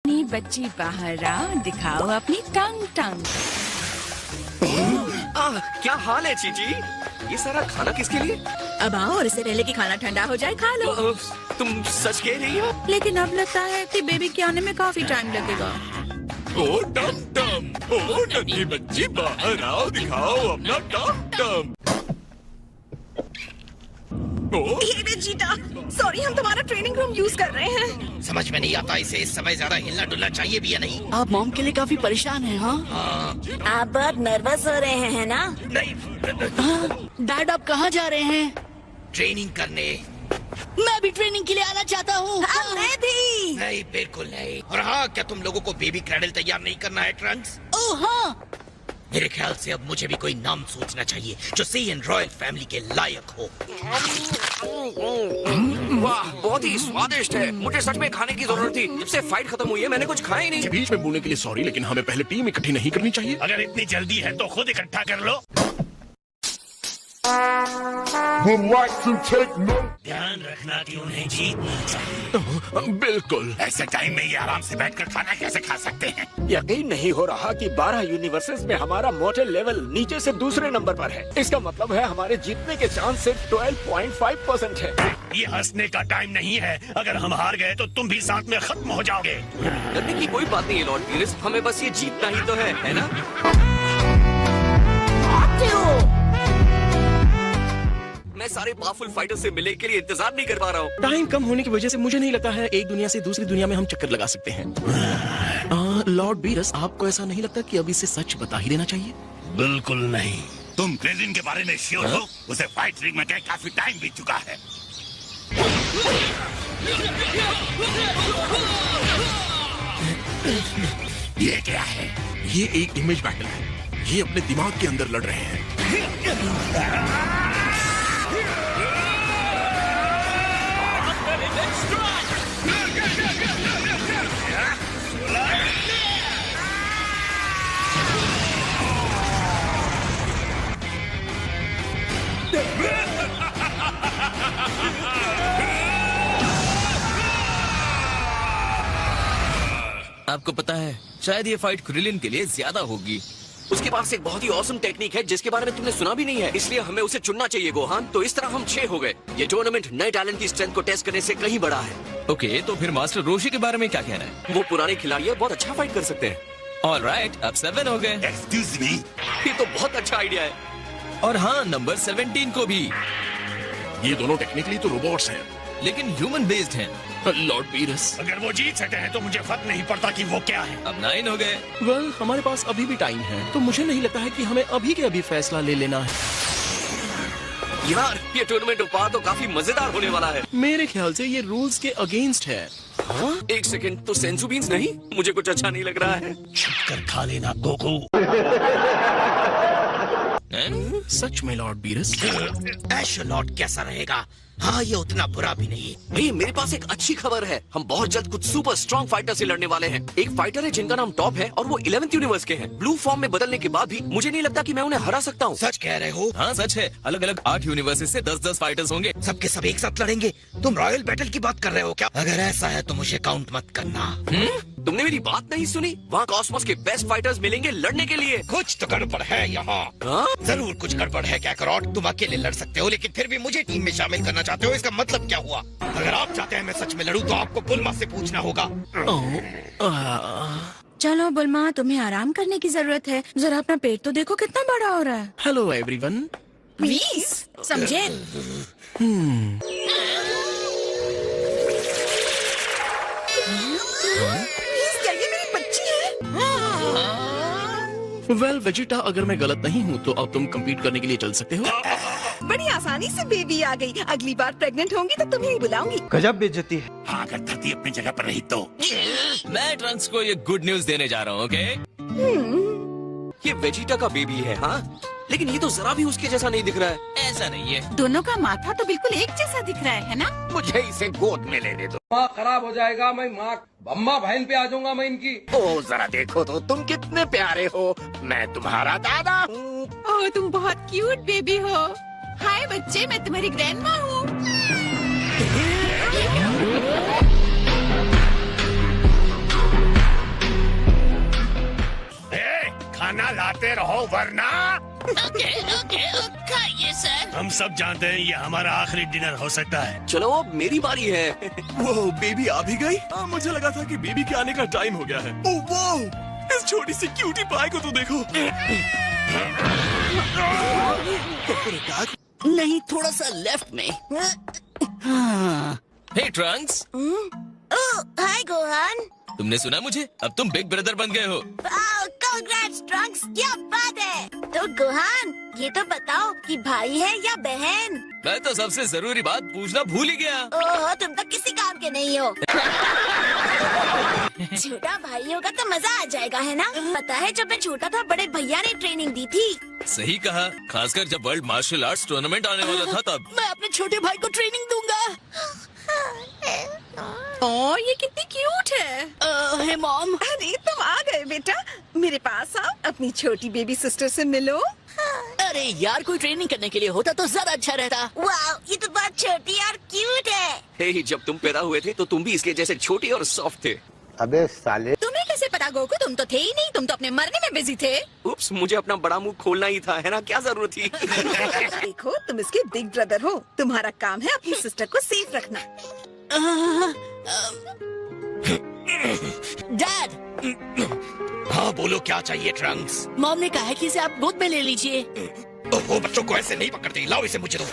अपनी बच्ची बाहर आओ, दिखाओ अपनी टंग टंग। क्या हाल है चीची? ये सारा खाना किसके लिए? अब आओ और इससे पहले कि खाना ठंडा हो जाए खा लो। तुम सच कह रही हो? लेकिन अब लगता है कि बेबी के आने में काफी टाइम लगेगा। ओ टम टम, ओ नन्ही बच्ची बाहर आओ, दिखाओ अपना टम टम। ये चीटा, सॉरी हम तुम्हारा ट्रेनिंग रूम यूज कर रहे हैं। समझ में नहीं आता इसे इस समय ज्यादा हिलना डुलना चाहिए भी या नहीं। आप मॉम के लिए काफी परेशान हैं, हाँ? आप बहुत नर्वस हो रहे हैं ना? नहीं, डैड आप कहाँ जा रहे हैं? ट्रेनिंग करने। मैं भी ट्रेनिंग के लिए आना चाहता हूँ। मैं भी। नहीं बिल्कुल नहीं। और हाँ, क्या तुम लोगों को बेबी क्रैडल तैयार नहीं करना है ट्रंक्स? ओह हाँ। मेरे ख्याल से अब मुझे भी कोई नाम सोचना चाहिए जो सीएन रॉयल फैमिली के लायक हो। वाह, बहुत ही स्वादिष्ट है। मुझे सच में खाने की जरूरत थी। जब से फाइट खत्म हुई है मैंने कुछ खाया ही नहीं। बीच में बोलने के लिए सॉरी, लेकिन हमें पहले टीम इकट्ठी नहीं करनी चाहिए। अगर इतनी जल्दी है तो खुद इकट्ठा कर लो। ध्यान रखना कि उन्हें जीतना चाहिए। बिल्कुल। ऐसे टाइम में ये आराम से बैठकर खाना कैसे खा सकते हैं? यकीन नहीं हो रहा कि 12 यूनिवर्सेस में हमारा मोटल लेवल नीचे से दूसरे नंबर पर है। इसका मतलब है हमारे जीतने के चांस सिर्फ 12.5% है। ये हंसने का टाइम नहीं है। अगर हम हार गए तो तुम भी साथ में खत्म हो जाओगे। डरने की कोई बात नहीं है लॉर्ड पीरिस, हमें बस ये जीतना ही तो है ना? मैं सारे पावरफुल फाइटर से मिलने के लिए इंतजार नहीं कर पा रहा हूँ। टाइम कम होने की वजह से मुझे नहीं लगता है एक दुनिया से दूसरी दुनिया में हम चक्कर लगा सकते हैं। लॉर्ड बीरस, आपको ऐसा नहीं लगता कि अभी से सच बता ही देना चाहिए? बिल्कुल नहीं। तुम क्रेजिन के बारे में श्योर हो? उसे फाइट रिंग में गए काफी टाइम बीत चुका है। ये क्या है? ये एक इमेज बैटल है। ये अपने दिमाग के अंदर लड़ रहे हैं। आपको पता है शायद ये फाइट क्रिलिन के लिए ज्यादा होगी। उसके पास एक बहुत ही औसम टेक्निक है जिसके बारे में तुमने सुना भी नहीं है, इसलिए हमें उसे चुनना चाहिए गोहान। तो इस तरह हम 6 हो गए। ये टूर्नामेंट नए टैलेंट की स्ट्रेंथ को टेस्ट करने से कहीं बड़ा है। ओके, तो फिर मास्टर रोशी के बारे में क्या कहना है? वो पुराने खिलाड़ी है, बहुत अच्छा फाइट कर सकते हैं। ऑलराइट, अब 7 हो गए। Excuse me. ये तो बहुत अच्छा आइडिया है। और हाँ, नंबर 17 को भी। ये दोनों टेक्निकली तो रोबोट्स हैं, लेकिन ह्यूमन बेस्ड हैं। Lord Beerus. अगर वो जीत सके हैं तो मुझे फर्क नहीं पड़ता कि वो क्या है। अब 9 हो गए। वेल, हमारे पास अभी भी टाइम है, तो मुझे नहीं लगता है कि हमें अभी के अभी फैसला ले लेना है। यार, ये टूर्नामेंट उपहार तो काफी मजेदार होने वाला है। मेरे ख्याल से ये रूल्स के अगेंस्ट है। हाँ? एक सेकंड, तो सेंसू बीन्स नहीं? मुझे कुछ अच्छा नहीं लग रहा है। छुप कर खा लेना गोकू। सच में लॉर्ड बीरस? एशलॉट कैसा रहेगा? हाँ, ये उतना बुरा भी नहीं है। भैया, मेरे पास एक अच्छी खबर है। हम बहुत जल्द कुछ सुपर स्ट्रॉन्ग फाइटर से लड़ने वाले हैं। एक फाइटर है जिनका नाम टॉप है और वो 11th यूनिवर्स के हैं। ब्लू फॉर्म में बदलने के बाद भी मुझे नहीं लगता कि मैं उन्हें हरा सकता हूँ। सच कह रहे हो? हाँ सच है। अलग अलग 8 यूनिवर्सेस से 10-10 फाइटर्स होंगे। सबके सब एक साथ लड़ेंगे? तुम रॉयल बैटल की बात कर रहे हो क्या? अगर ऐसा है तो मुझे काउंट मत करना। तुमने मेरी बात नहीं सुनी? वहाँ कॉस्मोस के बेस्ट फाइटर्स मिलेंगे लड़ने के लिए। कुछ तो गड़बड़ है यहाँ। हाँ? जरूर कुछ गड़बड़ है कैकरॉट। तुम अकेले लड़ सकते हो, लेकिन फिर भी मुझे टीम में शामिल करना चाहते हो। इसका मतलब क्या हुआ? अगर आप चाहते हैं मैं सच में लड़ूं तो आपको बुल्मा से पूछना होगा। चलो बुल्मा, तुम्हें आराम करने की जरूरत है। जरा अपना पेट तो देखो कितना बड़ा हो रहा है। Hello everyone. प्लीज समझे। क्या ये मेरी बच्ची है? वेल वेजिटा, अगर मैं गलत नहीं हूँ तो अब तुम compete करने के लिए चल सकते हो। बड़ी आसानी से बेबी आ गई। अगली बार प्रेग्नेंट होंगी तो तुम्हें ही बुलाऊंगी। गजब बेइज्जती है। हाँ, अगर धरती अपनी जगह पर रही तो। मैं ट्रंक्स को ये गुड न्यूज देने जा रहा हूँ। ओके, ये वेजिटा का बेबी है। हाँ, लेकिन ये तो जरा भी उसके जैसा नहीं दिख रहा है। ऐसा नहीं है। दोनों का माथा तो बिल्कुल एक जैसा दिख रहा है ना? मुझे इसे गोद में लेने दो। माँ खराब हो जाएगा, मैं माँ बम्मा बहन पे आ जाऊंगा मैं इनकी। ओ जरा देखो तो, तुम कितने प्यारे हो। मैं तुम्हारा दादा हूँ। ओह, तुम बहुत क्यूट बेबी हो। हाय बच्चे, मैं तुम्हारी ग्रैंडमा हूँ। खिलाते रहो वरना ओके ओके खाइए सर। हम सब जानते हैं ये हमारा आखिरी डिनर हो सकता है। चलो अब मेरी बारी है। वो बेबी आ भी गई? मुझे लगा था कि बेबी के आने का टाइम हो गया है। ओह वाह, इस छोटी सी क्यूटी पाई को तो देखो। नहीं, थोड़ा सा लेफ्ट में। हाँ। हे ट्रंक्स, हाय गोहान। तुमने सुना मुझे? अब तुम बिग ब्रदर बन गए हो। कांग्रेट्स ट्रंक्स, क्या बात है। तो गोहान, ये तो बताओ कि भाई है या बहन? मैं तो सबसे जरूरी बात पूछना भूल ही गया। ओह, तुम तो किसी काम के नहीं हो। छोटा भाई होगा तो मजा आ जाएगा, है ना? पता है जब मैं छोटा था बड़े भैया ने ट्रेनिंग दी थी। सही कहा, खासकर जब वर्ल्ड मार्शल आर्ट्स टूर्नामेंट आने वाला था तब। मैं अपने छोटे भाई को ट्रेनिंग दूंगा। ओह, ये कितनी क्यूट है। हे मॉम। अरे तुम आ गए बेटा, मेरे पास आओ, अपनी छोटी बेबी सिस्टर से मिलो। अरे यार, कोई ट्रेनिंग करने के लिए होता तो ज्यादा अच्छा रहता। वाह, ये तो बहुत छोटी और क्यूट है। हे, जब तुम पैदा हुए थे तो तुम भी इसके जैसे छोटे और सॉफ्ट थे। अबे साले, तुम्हें कैसे पता गोकू? तुम तो थे ही नहीं, तुम तो अपने मरने में बिजी थे। उप्स, मुझे अपना बड़ा मुंह खोलना ही था, है ना? क्या जरूरत थी? देखो, तुम इसके बिग ब्रदर हो, तुम्हारा काम है अपनी सिस्टर को सेफ रखना। डैड। हाँ बोलो, क्या चाहिए ट्रंक्स? मॉम ने कहा है कि इसे आप गोद में ले लीजिए। वो बच्चों को ऐसे नहीं पकड़ती, लाओ इसे मुझे दो।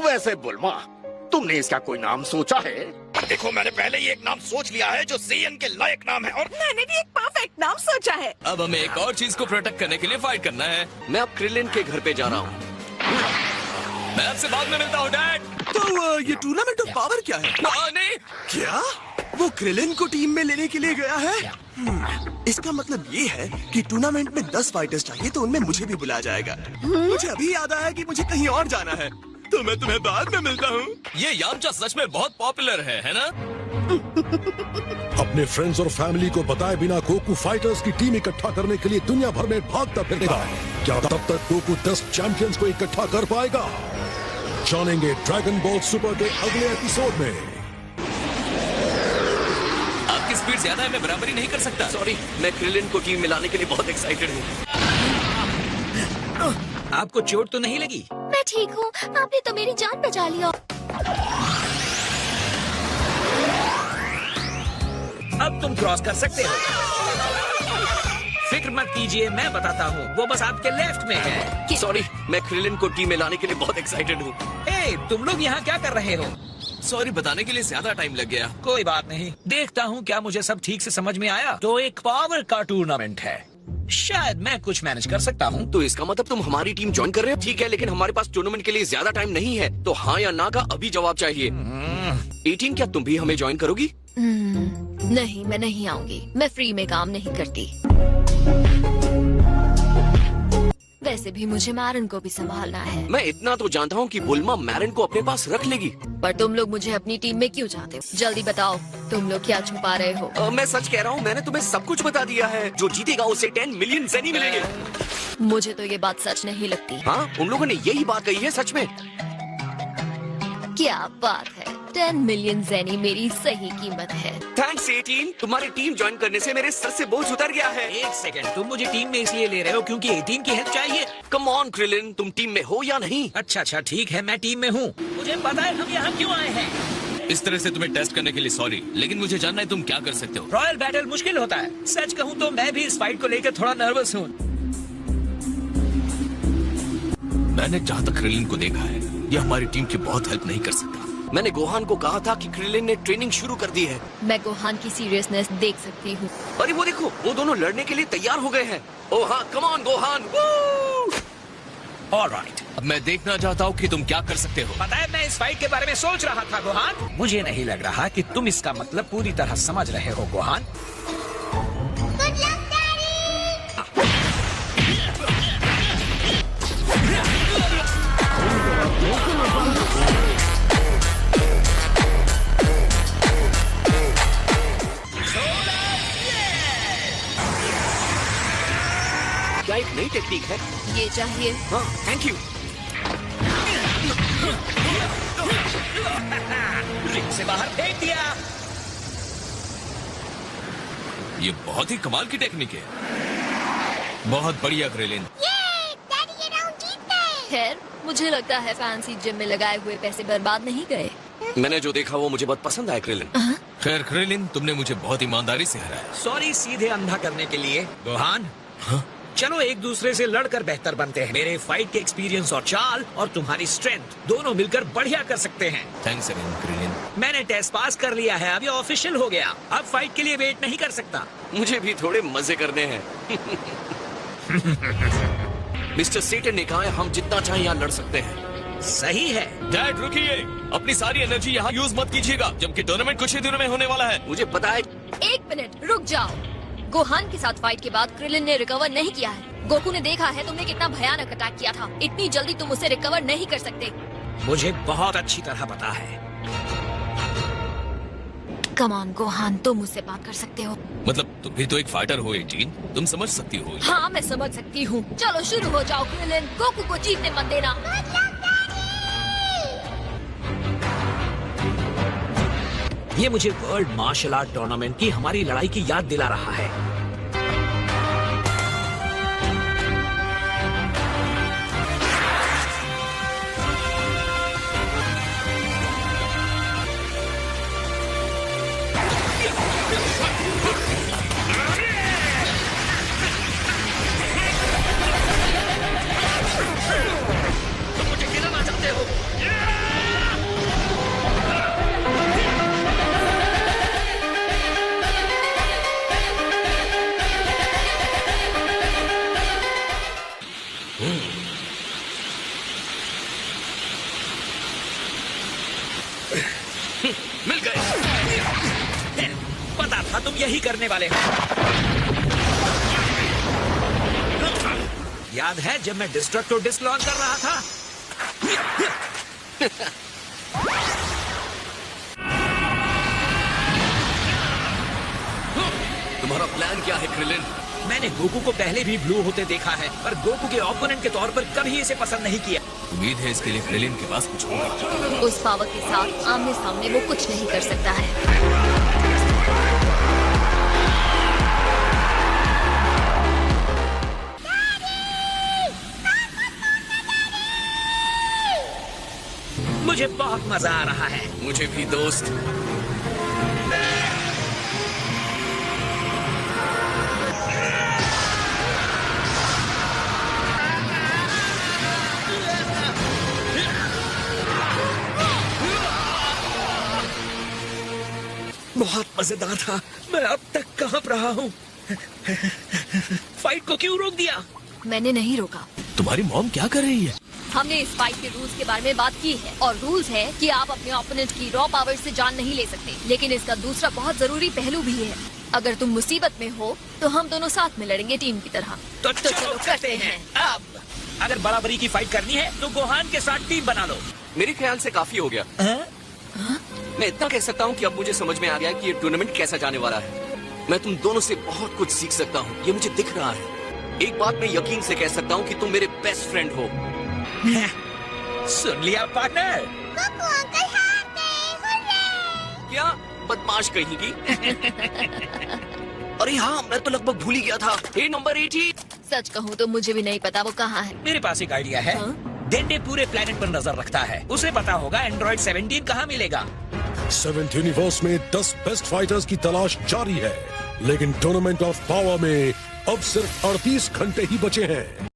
वैसे बुल्मा, तुमने इसका कोई नाम सोचा है? देखो, मैंने पहले ही एक नाम सोच लिया है जो सीएन के लायक नाम है, और मैंने भी एक परफेक्ट नाम सोचा है। अब हमें एक और चीज को प्रोटेक्ट करने के लिए फाइट करना है। मैं अब क्रिलिन के घर पे जा रहा हूँ। मैं आपसे बाद में मिलता हूँ डैड। तो ये टूर्नामेंट ऑफ पावर क्या है? नहीं, क्या वो क्रिलिन को टीम में लेने के लिए गया है? इसका मतलब ये है कि टूर्नामेंट में 10 फाइटर्स चाहिए, तो उनमें मुझे भी बुलाया जाएगा। मुझे अभी याद आया कि मुझे कहीं और जाना है, तो मैं तुम्हें बाद में मिलता हूँ। ये यामचा सच में बहुत पॉपुलर है ना? अपने फ्रेंड्स और फैमिली को बताए बिना गोकू फाइटर्स की टीम इकट्ठा करने के लिए दुनिया भर में भागता फिरेगा। क्या तब तक गोकू 10 चैंपियंस को इकट्ठा कर पाएगा? जानेंगे ड्रैगन बॉल सुपर के अगले एपिसोड में। आपकी स्पीड ज्यादा है, मैं बराबरी नहीं कर सकता। सॉरी, मैं क्रिलिन को टीम में लाने के लिए बहुत एक्साइटेड हूँ। आपको चोट तो नहीं लगी? मैं ठीक हूँ, आपने तो मेरी जान बचा लिया। अब तुम क्रॉस कर सकते हो। फिक्र मत कीजिए, मैं बताता हूँ, वो बस आपके लेफ्ट में है। सॉरी, मैं क्रिलिन को टीम में लाने के लिए बहुत एक्साइटेड हूँ। ए, तुम लोग यहाँ क्या कर रहे हो? सॉरी, बताने के लिए ज्यादा टाइम लग गया। कोई बात नहीं, देखता हूँ क्या मुझे सब ठीक से समझ में आया। तो एक पावर का टूर्नामेंट है, शायद मैं कुछ मैनेज कर सकता हूँ। तो इसका मतलब तुम हमारी टीम ज्वाइन कर रहे हो? ठीक है, लेकिन हमारे पास टूर्नामेंट के लिए ज्यादा टाइम नहीं है, तो हाँ या ना का अभी जवाब चाहिए। 18, क्या तुम भी हमें ज्वाइन करोगी? नहीं, मैं नहीं आऊंगी, मैं फ्री में काम नहीं करती। वैसे भी मुझे मैरन को भी संभालना है। मैं इतना तो जानता हूँ कि बुल्मा मैरन को अपने पास रख लेगी। पर तुम लोग मुझे अपनी टीम में क्यों चाहते हो? जल्दी बताओ, तुम लोग क्या छुपा रहे हो? मैं सच कह रहा हूँ, मैंने तुम्हें सब कुछ बता दिया है। जो जीतेगा उसे 10 मिलियन ज़ेनी मिलेंगे। मुझे तो ये बात सच नहीं लगती। हाँ, उन लोगों ने यही बात कही है, सच में। क्या बात है, 10 मिलियन ज़ेनी मेरी सही कीमत है। थैंक्स 18, तुम्हारी टीम ज्वाइन करने से मेरे सर से बोझ उतर गया है। एक सेकंड, तुम मुझे टीम में इसलिए ले रहे हो क्योंकि 18 की हेल्प चाहिए? कम ऑन क्रिलिन, तुम टीम में हो या नहीं? अच्छा ठीक है, मैं टीम में हूँ। मुझे पता है हम यहाँ क्यों आए हैं। इस तरह से तुम्हें टेस्ट करने के लिए सॉरी, लेकिन मुझे जानना है तुम क्या कर सकते हो। रॉयल बैटल मुश्किल होता है। सच कहूँ तो मैं भी इस फाइट को लेकर थोड़ा नर्वस हूँ। मैंने जहाँ तक क्रिलिन को देखा है, ये हमारी टीम की बहुत हेल्प नहीं कर सकता। मैंने गोहान को कहा था कि क्रिलिन ने ट्रेनिंग शुरू कर दी है। मैं गोहान की सीरियसनेस देख सकती हूँ। अरे वो देखो, वो दोनों लड़ने के लिए तैयार हो गए हैं। ओह हाँ, कम ऑन गोहान। ऑलराइट, अब मैं देखना चाहता हूँ कि तुम क्या कर सकते हो। पता है, मैं इस फाइट के बारे में सोच रहा था गोहान। मुझे नहीं लग रहा कि तुम इसका मतलब पूरी तरह समझ रहे हो गोहान। क्या एक नई टेक्निक है? ये चाहिए। हाँ, थैंक यू। रिंग से बाहर फेंक दिया। ये बहुत ही कमाल की टेक्निक है। बहुत बढ़िया क्रिलिन। खैर, मुझे लगता है फैंसी जिम में लगाए हुए पैसे बर्बाद नहीं गए। मैंने जो देखा वो मुझे बहुत पसंद आया क्रिलिन। खैर क्रिलिन, तुमने मुझे बहुत ईमानदारी से हराया। सॉरी सीधे अंधा करने के लिए गोहान। चलो एक दूसरे से लड़कर बेहतर बनते हैं। मेरे फाइट के एक्सपीरियंस और चाल और तुम्हारी स्ट्रेंथ दोनों मिलकर बढ़िया कर सकते हैं। Thanks again Krillin. मैंने टेस्ट पास कर लिया है, अभी ऑफिशियल हो गया। अब फाइट के लिए वेट नहीं कर सकता। मुझे भी थोड़े मजे करने हैं। मिस्टर सेटन ने कहा है हम जितना चाहे यहाँ लड़ सकते हैं। सही है। डैड रुकिए, अपनी सारी एनर्जी यहाँ यूज मत कीजिएगा, जबकि टूर्नामेंट कुछ ही दिनों में होने वाला है। मुझे पता है। एक मिनट रुक जाओ। गोहान के साथ फाइट के बाद क्रिलिन ने रिकवर नहीं किया है। गोकू ने देखा है तुमने कितना भयानक अटैक किया था। इतनी जल्दी तुम उसे रिकवर नहीं कर सकते। मुझे बहुत अच्छी तरह पता है। कम ऑन गोहान, तुम मुझसे बात कर सकते हो। मतलब तुम भी तो एक फाइटर हो 18, तुम समझ सकती हो। हाँ मैं समझ सकती हूँ। चलो शुरू हो जाओ क्रिलिन, गोकू को जीतने मत देना। ये मुझे वर्ल्ड मार्शल आर्ट टूर्नामेंट की हमारी लड़ाई की याद दिला रहा है। तुम मुझे गिराना चाहते हो। मिल गए। पता था तुम यही करने वाले हो। याद है जब मैं डिस्ट्रक्टो डिस्क लॉन्च कर रहा था? तुम्हारा प्लान क्या है क्रिलिन? मैंने गोकू को पहले भी ब्लू होते देखा है, पर गोकू के ओपोनेंट के तौर पर कभी इसे पसंद नहीं किया। उम्मीद है इसके लिए क्रिलिन के पास कुछ होगा। उस पावर के साथ आमने सामने वो कुछ नहीं कर सकता है। मुझे बहुत मजा आ रहा है। मुझे भी दोस्त। बहुत मजेदार था। मैं अब तक कांप रहा हूँ। फाइट को क्यों रोक दिया? मैंने नहीं रोका। तुम्हारी मॉम क्या कर रही है? हमने इस फाइट के रूल्स के बारे में बात की है और रूल्स है कि आप अपने ओपोनेंट की रॉ पावर से जान नहीं ले सकते। लेकिन इसका दूसरा बहुत जरूरी पहलू भी है। अगर तुम मुसीबत में हो तो हम दोनों साथ में लड़ेंगे टीम की तरह। तो चलो करते हैं। अब अगर बराबरी की फाइट करनी है तो गोहान के साथ टीम बना लो। मेरे ख्याल से काफी हो गया। मैं इतना कह सकता हूँ कि अब मुझे समझ में आ गया कि ये टूर्नामेंट कैसा जाने वाला है। मैं तुम दोनों से बहुत कुछ सीख सकता हूँ, ये मुझे दिख रहा है। एक बात मैं यकीन से कह सकता हूँ कि तुम मेरे बेस्ट फ्रेंड हो। सुन लिया पार्टनर? क्या बदमाश कहेगी? अरे हाँ, मैं तो लगभग भूल ही गया था। हे नंबर 80। सच कहूँ तो मुझे भी नहीं पता वो कहाँ है। मेरे पास एक आइडिया है। डेंडे पूरे प्लेनेट पर नजर रखता है, उसे पता होगा एंड्रॉइड 17 कहाँ मिलेगा। 7th यूनिवर्स में 10 बेस्ट फाइटर्स की तलाश जारी है, लेकिन टूर्नामेंट ऑफ पावर में अब सिर्फ 38 घंटे ही बचे हैं।